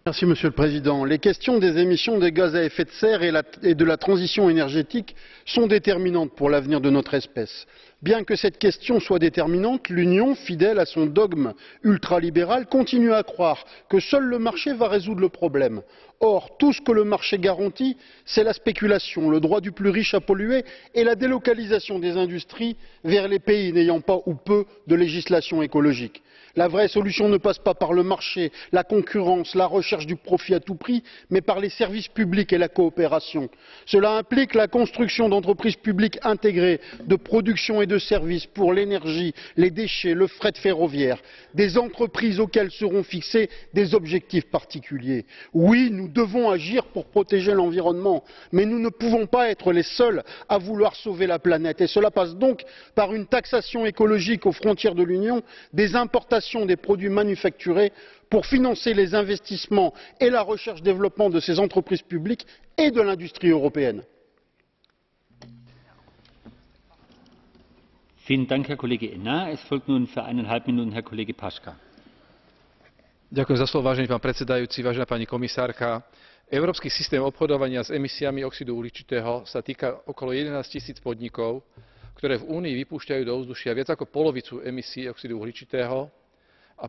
Monsieur le Président. Les questions des émissions de gaz à effet de serre et de la transition énergétique sont déterminantes pour l'avenir de notre espèce. Bien que cette question soit déterminante, l'Union, fidèle à son dogme ultralibéral, continue à croire que seul le marché va résoudre le problème. Or, tout ce que le marché garantit, c'est la spéculation, le droit du plus riche à polluer et la délocalisation des industries vers les pays n'ayant pas ou peu de législation écologique. La vraie solution ne passe pas par le marché, la concurrence, la recherche du profit à tout prix, mais par les services publics et la coopération. Cela implique la construction d'entreprises publiques intégrées de production et de services pour l'énergie, les déchets, le fret ferroviaire, des entreprises auxquelles seront fixés des objectifs particuliers. Oui, nous devons agir pour protéger l'environnement, mais nous ne pouvons pas être les seuls à vouloir sauver la planète. Et cela passe donc par une taxation écologique aux frontières de l'Union des importations des produits manufacturés pour financer les investissements et la recherche développement de ces entreprises publiques et de l'industrie européenne. Vážený pán predsedajúci, vážená pani komisárka, európsky systém obchodovania s emisiami oxidu uhličitého sa týka okolo 11 000 podnikov, ktoré v únii vypúšťajú do ovzdušia viac ako polovicu emisí oxidu uhličitého a